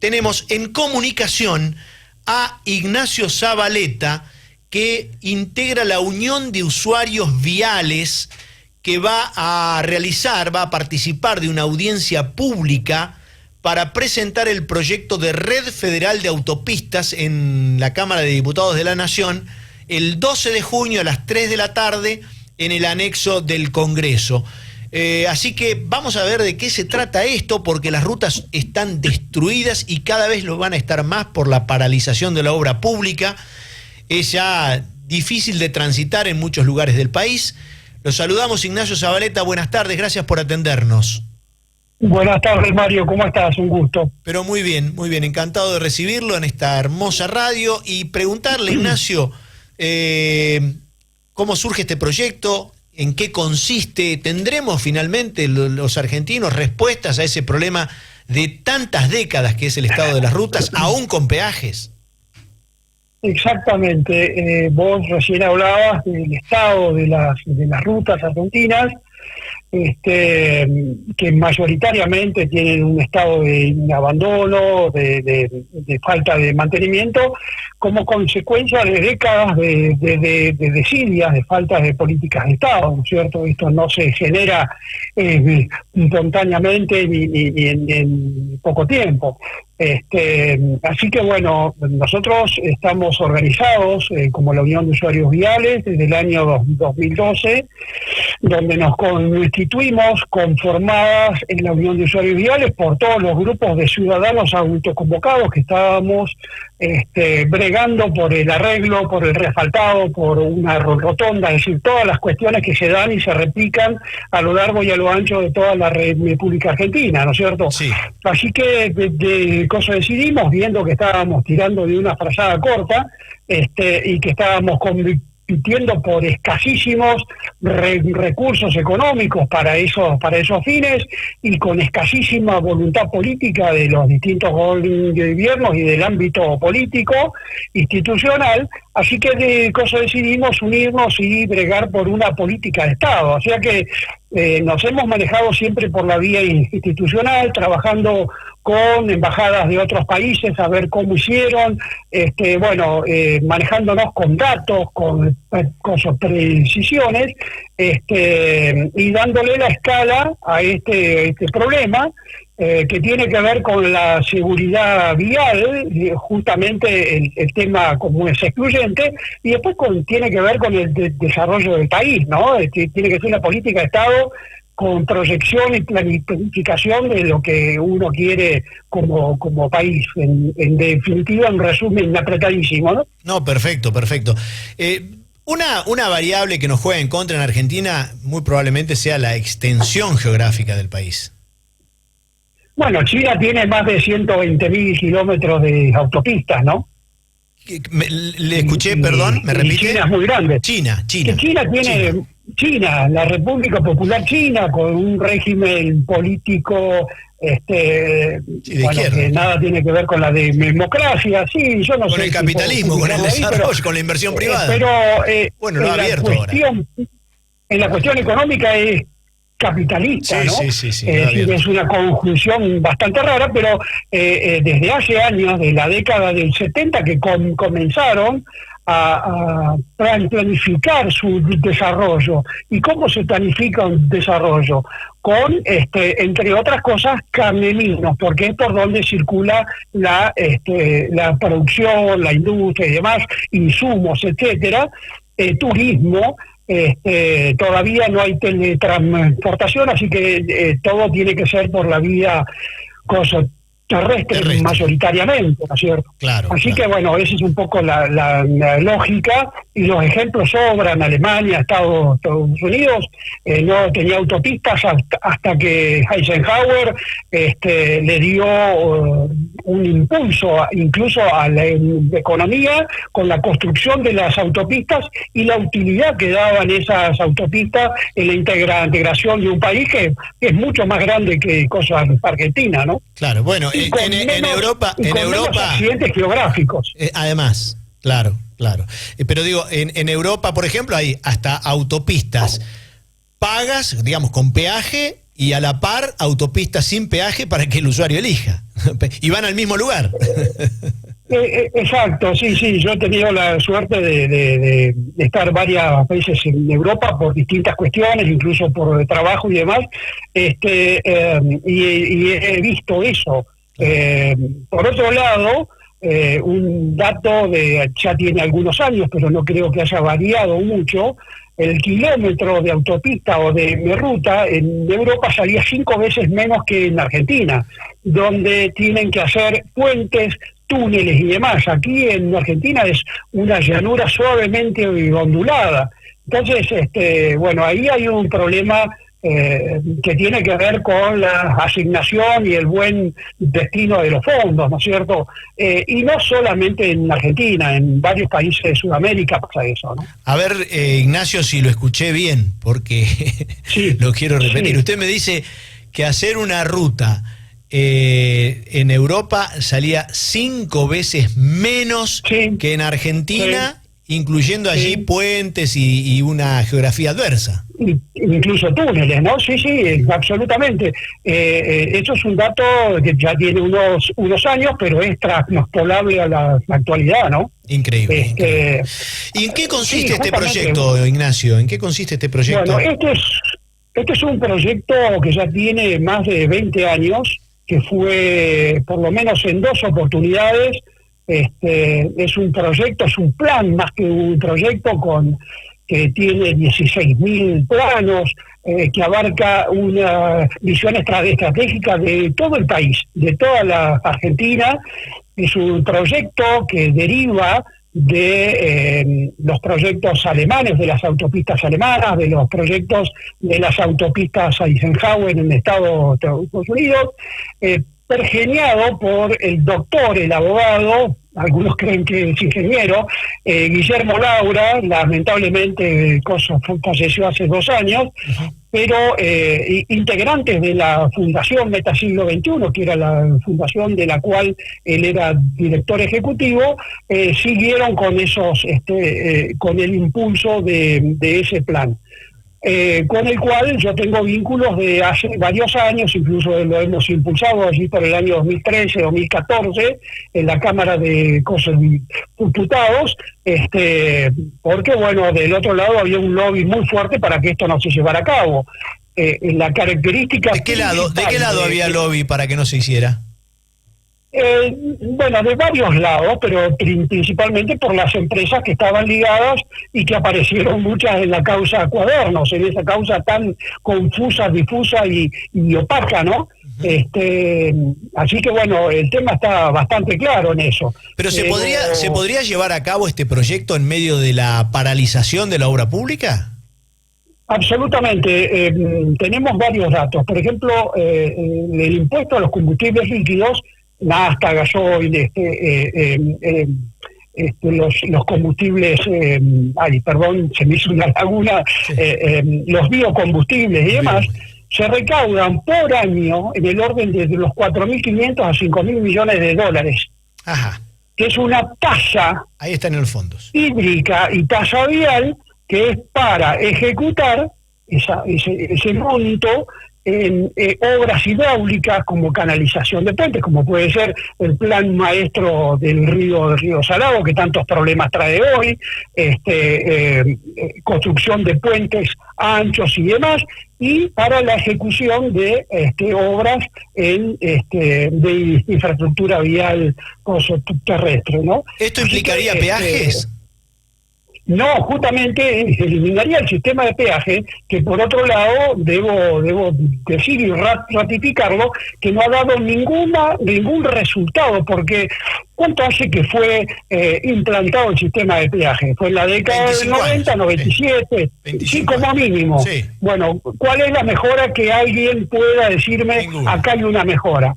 tenemos en comunicación a Ignacio Zabaleta, que integra la Unión de Usuarios Viales, que va a participar de una audiencia pública para presentar el proyecto de Red Federal de Autopistas en la Cámara de Diputados de la Nación el 12 de junio a las 3 de la tarde en el anexo del Congreso. Así que vamos a ver de qué se trata esto, porque las rutas están destruidas y cada vez lo van a estar más por la paralización de la obra pública. Es ya difícil de transitar en muchos lugares del país. Los saludamos, Ignacio Zabaleta, buenas tardes, gracias por atendernos. Buenas tardes, Mario, ¿cómo estás? Un gusto. Pero muy bien, encantado de recibirlo en esta hermosa radio y preguntarle, Ignacio, ¿cómo surge este proyecto? ¿En qué consiste? ¿Tendremos finalmente los argentinos respuestas a ese problema de tantas décadas que es el estado de las rutas, aún con peajes? Exactamente. Vos recién hablabas del estado de las rutas argentinas, que mayoritariamente tienen un estado de abandono, de falta de mantenimiento, como consecuencia de décadas de desidias, de falta de políticas de Estado, ¿no es cierto? Esto no se genera espontáneamente ni en poco tiempo. Así que bueno, nosotros estamos organizados como la Unión de Usuarios Viales desde el año 2012, donde nos constituimos conformadas en la Unión de Usuarios Viales por todos los grupos de ciudadanos autoconvocados que estábamos bregando por el arreglo, por el reasfaltado, por una rotonda, es decir, todas las cuestiones que se dan y se replican a lo largo y a lo ancho de toda la República Argentina, ¿no es cierto? Sí. Así que decidimos, viendo que estábamos tirando de una frazada corta y que estábamos compitiendo por escasísimos recursos económicos para esos fines y con escasísima voluntad política de los distintos gobiernos y del ámbito político institucional, así que decidimos unirnos y bregar por una política de Estado. O sea que nos hemos manejado siempre por la vía institucional, trabajando con embajadas de otros países a ver cómo hicieron, manejándonos con datos, con precisiones, y dándole la escala a este problema, que tiene que ver con la seguridad vial, justamente el tema como es excluyente, y después tiene que ver con el desarrollo del país, ¿no? Tiene que ser una política de Estado con proyección y planificación de lo que uno quiere como país. En definitiva, en resumen, apretadísimo, ¿no? No, perfecto. Una variable que nos juega en contra en Argentina muy probablemente sea la extensión geográfica del país. Bueno, China tiene más de 120.000 kilómetros de autopistas, ¿no? Le escuché, perdón, ¿me repite? China es muy grande. China tiene... China, la República Popular China, con un régimen político que nada tiene que ver con la democracia, sí, yo no sé. Con el capitalismo, con el desarrollo, con la inversión privada. Bueno, lo ha abierto ahora. En la cuestión económica es capitalista, ¿no? Sí, es una conjunción bastante rara, pero desde hace años, de la década del 70, que comenzaron a planificar su desarrollo. ¿Y cómo se planifica un desarrollo? Con, entre otras cosas, cameminos, porque es por donde circula la producción, la industria y demás, insumos, etcétera, turismo. Todavía no hay teletransportación, así que todo tiene que ser por la vía terrestre mayoritariamente, ¿no es cierto? Claro. Así que bueno, esa es un poco la lógica, y los ejemplos sobran. Alemania, Estados Unidos no tenía autopistas hasta que Eisenhower le dio un impulso incluso a la economía con la construcción de las autopistas y la utilidad que daban esas autopistas en la integración de un país que es mucho más grande que Argentina, ¿no? Claro, bueno, en Europa accidentes geográficos. Además, claro. Pero digo, en Europa, por ejemplo, hay hasta autopistas pagas, digamos, con peaje, y a la par autopistas sin peaje para que el usuario elija. Y van al mismo lugar. Exacto, sí, yo he tenido la suerte de estar varias veces en Europa por distintas cuestiones, incluso por trabajo y demás, y he visto eso. Por otro lado, un dato ya tiene algunos años, pero no creo que haya variado mucho. El kilómetro de autopista o de ruta en Europa salía 5 veces menos que en Argentina, donde tienen que hacer puentes, túneles y demás. Aquí en Argentina es una llanura suavemente ondulada. Entonces, bueno, ahí hay un problema que tiene que ver con la asignación y el buen destino de los fondos, ¿no es cierto? Y no solamente en Argentina, en varios países de Sudamérica pasa eso, ¿no? A ver, Ignacio, si lo escuché bien, porque sí, lo quiero repetir. Sí. Usted me dice que hacer una ruta en Europa salía 5 veces menos que en Argentina, incluyendo allí puentes y una geografía adversa. Incluso túneles, ¿no? Sí, absolutamente. Eso es un dato que ya tiene unos años, pero es transpolable a la actualidad, ¿no? Increíble. ¿Y en qué consiste este proyecto, Ignacio? ¿En qué consiste este proyecto? Bueno, este es un proyecto que ya tiene más de 20 años, que fue por lo menos en 2 oportunidades. Es un proyecto, es un plan más que un proyecto que tiene 16.000 planos, que abarca una visión estratégica de todo el país, de toda la Argentina. Es un proyecto que deriva de los proyectos alemanes, de las autopistas alemanas, de los proyectos de las autopistas Eisenhower en Estados Unidos, pergeniado por el doctor, el abogado, algunos creen que es ingeniero, Guillermo Laura. Lamentablemente falleció hace 2 años, pero integrantes de la Fundación Metasiglo XXI, que era la fundación de la cual él era director ejecutivo, siguieron con con el impulso de ese plan. Con el cual yo tengo vínculos de hace varios años, incluso lo hemos impulsado allí por el año 2013, 2014, en la Cámara de Diputados, porque, bueno, del otro lado había un lobby muy fuerte para que esto no se llevara a cabo. La característica... ¿De qué lado había lobby para que no se hiciera? Bueno, de varios lados, pero principalmente por las empresas que estaban ligadas y que aparecieron muchas en la causa Cuadernos, en esa causa tan confusa, difusa y opaca, ¿no? Así que, bueno, el tema está bastante claro en eso. Pero ¿se podría llevar a cabo este proyecto en medio de la paralización de la obra pública? Absolutamente. Tenemos varios datos. Por ejemplo, el impuesto a los combustibles líquidos, nafta, gasoil, los combustibles, se me hizo una laguna, los biocombustibles y demás, se recaudan por año en el orden de los 4.500 a 5.000 millones de dólares. Ajá. Que es una tasa, ahí están en los fondos, hídrica y tasa vial, que es para ejecutar ese monto en obras hidráulicas como canalización de puentes, como puede ser el plan maestro del río Salado, que tantos problemas trae hoy, construcción de puentes anchos y demás, y para la ejecución de obras de infraestructura vial terrestre, ¿no? ¿Esto implicaría peajes? No, justamente eliminaría el sistema de peaje, que por otro lado debo decir y ratificarlo, que no ha dado ningún resultado, porque ¿cuánto hace que fue implantado el sistema de peaje? Fue en la década del 90, 97, sí, como mínimo. Sí. Bueno, ¿cuál es la mejora que alguien pueda decirme? Ninguna. Acá hay una mejora.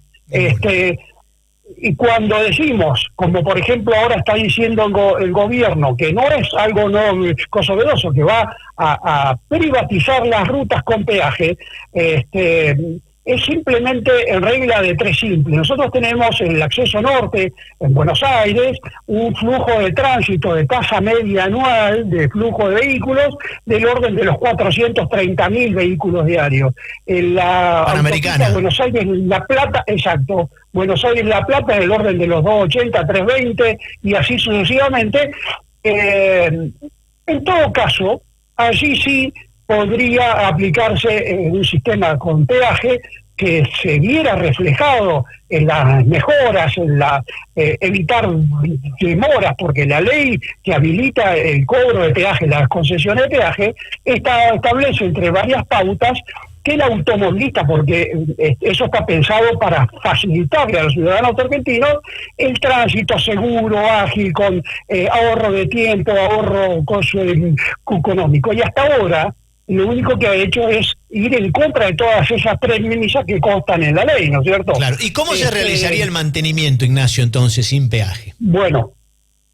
Y cuando decimos, como por ejemplo ahora está diciendo el gobierno, que no es algo novedoso, que va a privatizar las rutas con peaje, es simplemente en regla de tres simples. Nosotros tenemos en el acceso norte, en Buenos Aires, un flujo de tránsito de tasa media anual de flujo de vehículos del orden de los 430.000 vehículos diarios. En la Panamericana. Buenos Aires-La Plata, exacto, Buenos Aires-La Plata del orden de los 280, 320 y así sucesivamente. En todo caso, allí sí podría aplicarse un sistema con peaje que se viera reflejado en las mejoras, en evitar demoras, porque la ley que habilita el cobro de peaje, las concesiones de peaje, establece entre varias pautas que el automovilista, porque eso está pensado para facilitarle a los ciudadanos argentinos el tránsito seguro, ágil, con ahorro de tiempo, ahorro económico. Y hasta ahora lo único que ha hecho es ir en contra de todas esas premisas que constan en la ley, ¿no es cierto? Claro. ¿Y cómo se realizaría el mantenimiento, Ignacio, entonces, sin peaje? Bueno,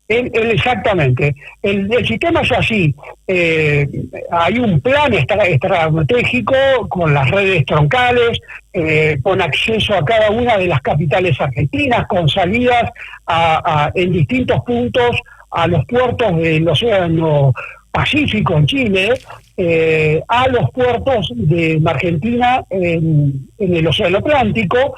exactamente. El sistema es así. Hay un plan estratégico con las redes troncales, con acceso a cada una de las capitales argentinas, con salidas en distintos puntos a los puertos del Océano Pacífico en Chile, a los puertos de Argentina en el Océano Atlántico,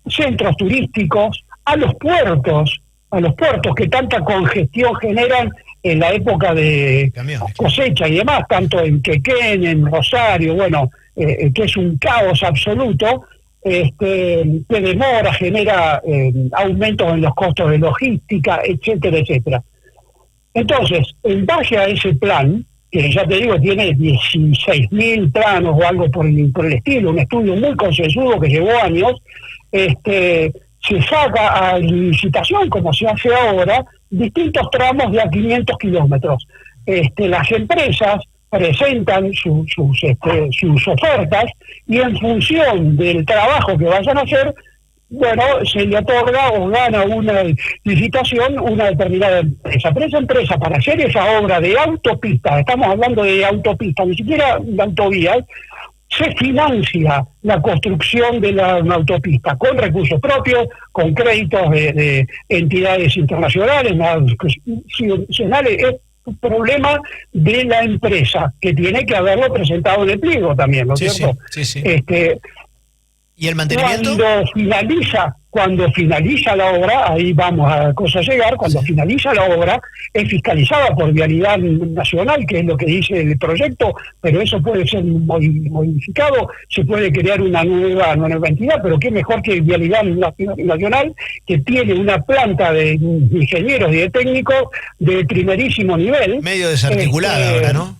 centros turísticos, a los puertos que tanta congestión generan en la época de camiones, cosecha y demás, tanto en Quequén, en Rosario, bueno, que es un caos absoluto, que demora, genera aumentos en los costos de logística, etcétera, etcétera. Entonces, en base a ese plan, que ya te digo, tiene 16.000 planos o algo por el estilo, un estudio muy consensuado que llevó años, se saca a licitación, como se hace ahora, distintos tramos de a 500 kilómetros. Las empresas presentan sus ofertas y en función del trabajo que vayan a hacer, bueno, se le otorga o gana una licitación una determinada empresa. Pero esa empresa, para hacer esa obra de autopista, estamos hablando de autopista, ni siquiera de autovías, se financia la construcción de una autopista con recursos propios, con créditos de entidades internacionales, nacionales. Es un problema de la empresa, que tiene que haberlo presentado en el pliego también, ¿no es cierto? Sí. ¿Y el mantenimiento? Cuando finaliza la obra, ahí vamos a cosa llegar, cuando finaliza la obra, es fiscalizada por Vialidad Nacional, que es lo que dice el proyecto, pero eso puede ser modificado, se puede crear una nueva entidad, pero qué mejor que Vialidad Nacional, que tiene una planta de ingenieros y de técnicos de primerísimo nivel. Medio desarticulada ahora, ¿no?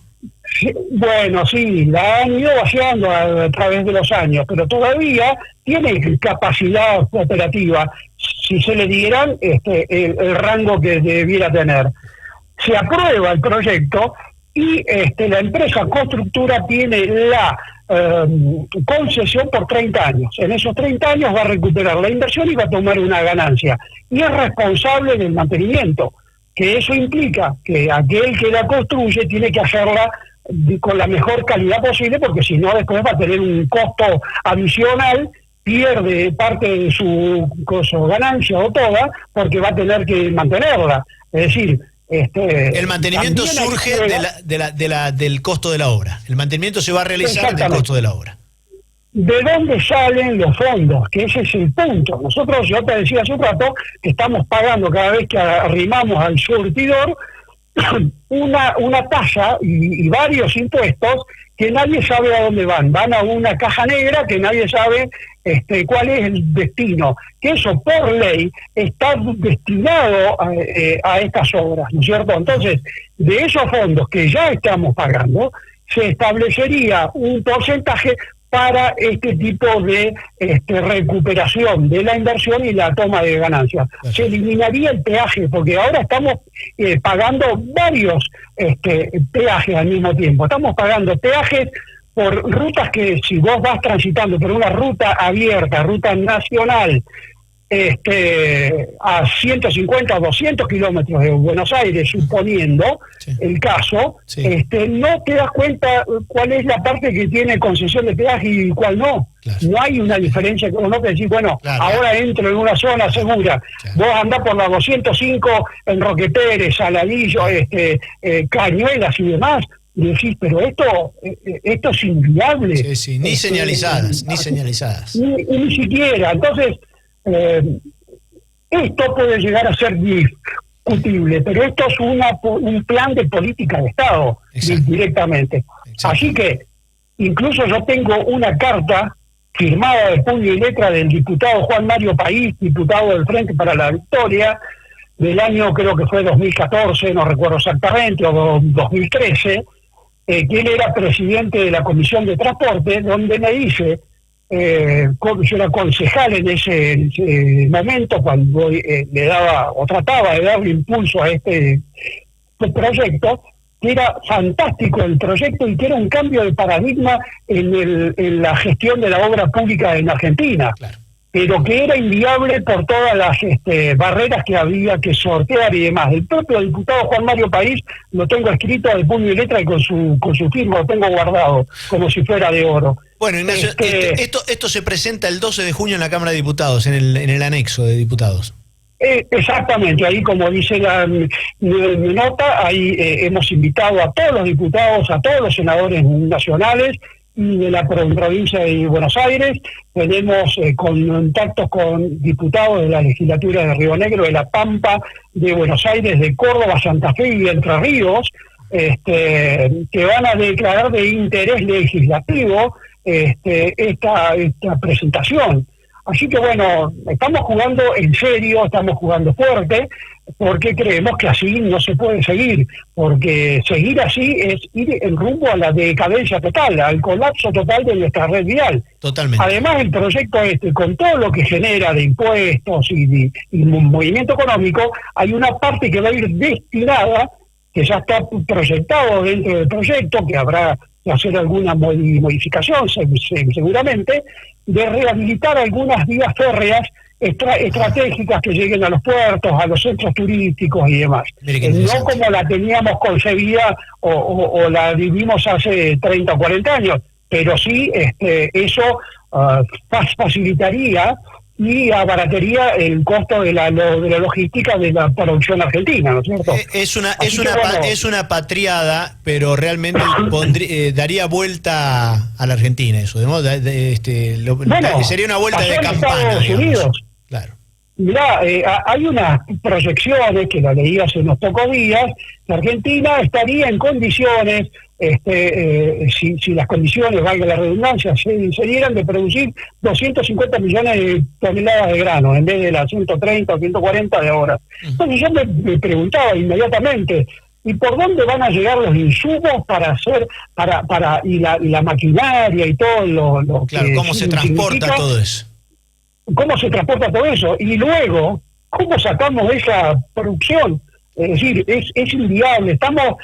Bueno, sí, la han ido vaciando a través de los años, pero todavía tiene capacidad operativa si se le dieran el rango que debiera tener. Se aprueba el proyecto y la empresa constructora tiene la concesión por 30 años. En esos 30 años va a recuperar la inversión y va a tomar una ganancia. Y es responsable del mantenimiento, que eso implica que aquel que la construye tiene que hacerla con la mejor calidad posible, porque si no después va a tener un costo adicional, pierde parte de su ganancia o toda, porque va a tener que mantenerla. Es decir, el mantenimiento surge del costo de la obra. El mantenimiento se va a realizar del costo de la obra. ¿De dónde salen los fondos? Que ese es el punto. Nosotros, yo te decía hace un rato, que estamos pagando cada vez que arrimamos al surtidor una tasa y varios impuestos que nadie sabe a dónde van. Van a una caja negra que nadie sabe cuál es el destino. Que eso, por ley, está destinado a estas obras, ¿no es cierto? Entonces, de esos fondos que ya estamos pagando, se establecería un porcentaje para este tipo de recuperación de la inversión y la toma de ganancias. Se eliminaría el peaje, porque ahora estamos pagando varios peajes al mismo tiempo. Estamos pagando peajes por rutas que, si vos vas transitando por una ruta abierta, ruta nacional, a 150 o 200 kilómetros de Buenos Aires, suponiendo el caso, no te das cuenta cuál es la parte que tiene concesión de peaje y cuál no. Claro. No hay una diferencia que uno te decir, bueno, ahora entro en una zona segura. Vos andás por la 205 en Roque Pérez, Saladillo, Cañuelas y demás, y decís, pero esto es inviable. Ni señalizadas, ni señalizadas. Ni siquiera. Entonces, esto puede llegar a ser discutible, pero esto es un plan de política de Estado directamente. Así que incluso yo tengo una carta firmada de puño y letra del diputado Juan Mario País, diputado del Frente para la Victoria, del año creo que fue 2014, no recuerdo exactamente, o 2013, que él era presidente de la Comisión de Transporte, donde me dice, yo era concejal en ese momento cuando le daba o trataba de darle impulso a este proyecto, que era fantástico el proyecto y que era un cambio de paradigma en la gestión de la obra pública en Argentina, pero que era inviable por todas las barreras que había que sortear y demás. El propio diputado Juan Mario País lo tengo escrito de puño y letra y con su firma lo tengo guardado como si fuera de oro. Bueno, Ignacio, esto se presenta el 12 de junio en la Cámara de Diputados, en el anexo de diputados. Exactamente, ahí como dice mi nota, ahí hemos invitado a todos los diputados, a todos los senadores nacionales y de la provincia de Buenos Aires. Tenemos contactos con diputados de la legislatura de Río Negro, de La Pampa, de Buenos Aires, de Córdoba, Santa Fe y Entre Ríos, que van a declarar de interés legislativo esta presentación. Así que bueno, estamos jugando en serio, estamos jugando fuerte, porque creemos que así no se puede seguir, porque seguir así es ir en rumbo a la decadencia total, al colapso total de nuestra red vial. Totalmente. Además, el proyecto con todo lo que genera de impuestos y movimiento económico, hay una parte que va a ir destinada, que ya está proyectado dentro del proyecto, que habrá que hacer alguna modificación seguramente, de rehabilitar algunas vías férreas estratégicas que lleguen a los puertos, a los centros turísticos y demás. No como la teníamos concebida o la vivimos hace 30 o 40 años, pero sí eso facilitaría y abarataría el costo de la logística de la producción argentina, ¿no es cierto? Es una patriada, pero realmente daría vuelta a la Argentina eso, ¿no? Sería una vuelta de campana, digamos. Claro. Mirá, hay unas proyecciones que la leí hace unos pocos días, que Argentina estaría en condiciones, si las condiciones, valga la redundancia, se dieran, de producir 250 millones de toneladas de grano en vez de las 130 o 140 de ahora. Entonces yo me preguntaba inmediatamente, ¿y por dónde van a llegar los insumos para hacer, y la maquinaria y todo lo claro, que cómo se transporta todo eso? ¿Cómo se transporta todo eso? Y luego, ¿cómo sacamos esa producción? Es decir, es inviable. Estamos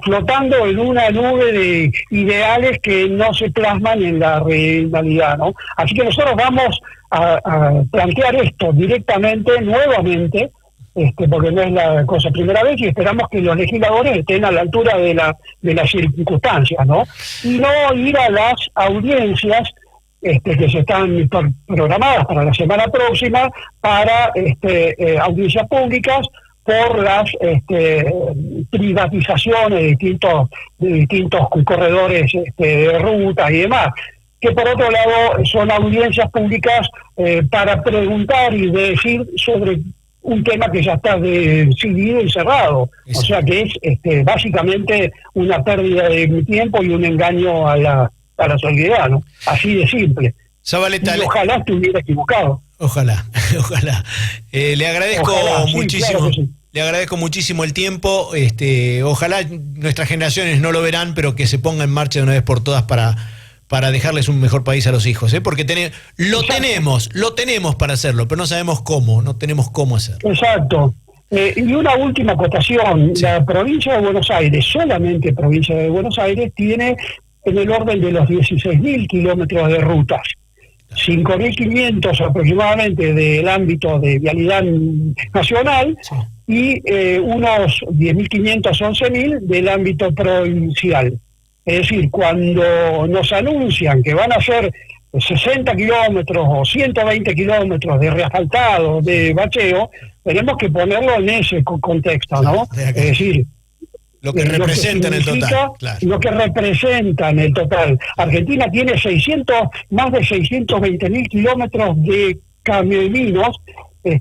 flotando en una nube de ideales que no se plasman en la realidad, ¿no? Así que nosotros vamos a plantear esto directamente, nuevamente, porque no es la cosa primera vez, y esperamos que los legisladores estén a la altura de las circunstancias, ¿no? Y no ir a las audiencias que se están programadas para la semana próxima para audiencias públicas por las privatizaciones de distintos corredores de rutas y demás, que por otro lado son audiencias públicas para preguntar y decir sobre un tema que ya está decidido y cerrado. O sea que es básicamente una pérdida de tiempo y un engaño a la solidaridad, ¿no? Así de simple. Zabaleta, y ojalá estuviera equivocado. Ojalá. Le agradezco muchísimo. Claro sí. Le agradezco muchísimo el tiempo. Ojalá nuestras generaciones no lo verán, pero que se ponga en marcha de una vez por todas para dejarles un mejor país a los hijos, porque lo tenemos para hacerlo, pero no sabemos cómo, no tenemos cómo hacerlo. Exacto. Y una última acotación. Sí. La provincia de Buenos Aires, solamente provincia de Buenos Aires, tiene en el orden de los 16.000 kilómetros de rutas. 5.500 aproximadamente del ámbito de vialidad nacional, Sí. y unos 10.500, 11.000 del ámbito provincial. Es decir, cuando nos anuncian que van a hacer 60 kilómetros o 120 kilómetros de reasfaltado, de bacheo, tenemos que ponerlo en ese contexto, ¿no? Es decir, lo que representa en el total. Claro. Lo que representa en el total. Argentina tiene más de 620.000 kilómetros de caminos.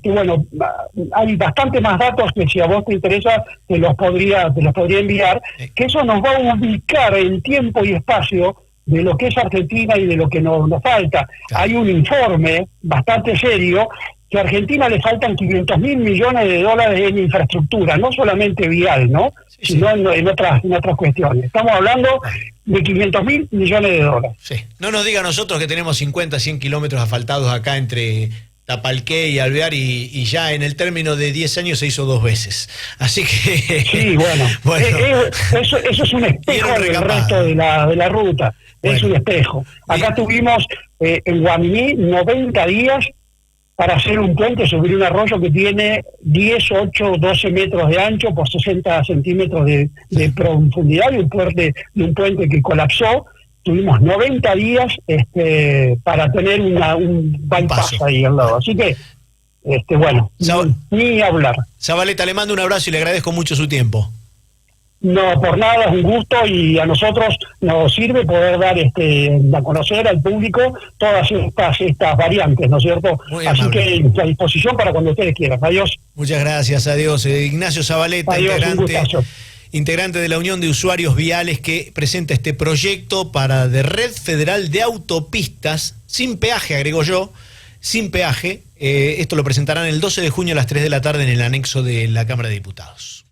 Bueno, hay bastante más datos que, si a vos te interesa, te los podría enviar, que eso nos va a ubicar en tiempo y espacio de lo que es Argentina y de lo que nos falta. Claro. Hay un informe bastante serio que a Argentina le faltan 500.000 millones de dólares en infraestructura, no solamente vial, ¿no? Sí, Sino en otras cuestiones. Estamos hablando de 500.000 millones de dólares. Sí. No nos diga a nosotros que tenemos 50, 100 kilómetros asfaltados acá entre Tapalqué y Alvear, y ya en el término de 10 años se hizo 2 veces. Así que... Sí, bueno. Eso es un espejo del resto de la ruta. Bueno. Es un espejo. Acá tuvimos en Guaminí 90 días para hacer un puente sobre un arroyo que tiene 10, 8, 12 metros de ancho por 60 centímetros de profundidad, de un puente que colapsó. Tuvimos 90 días para tener un bypass ahí al lado. Así que, bueno, ni hablar. Zabaleta, le mando un abrazo y le agradezco mucho su tiempo. No, por nada, es un gusto, y a nosotros nos sirve poder dar a conocer al público todas estas variantes, ¿no es cierto? Así que a disposición para cuando ustedes quieran. Adiós. Muchas gracias, adiós. Ignacio Zabaleta, integrante de la Unión de Usuarios Viales, que presenta este proyecto de Red Federal de Autopistas, sin peaje, agregó yo, sin peaje. Esto lo presentarán el 12 de junio a las 3 de la tarde en el anexo de la Cámara de Diputados.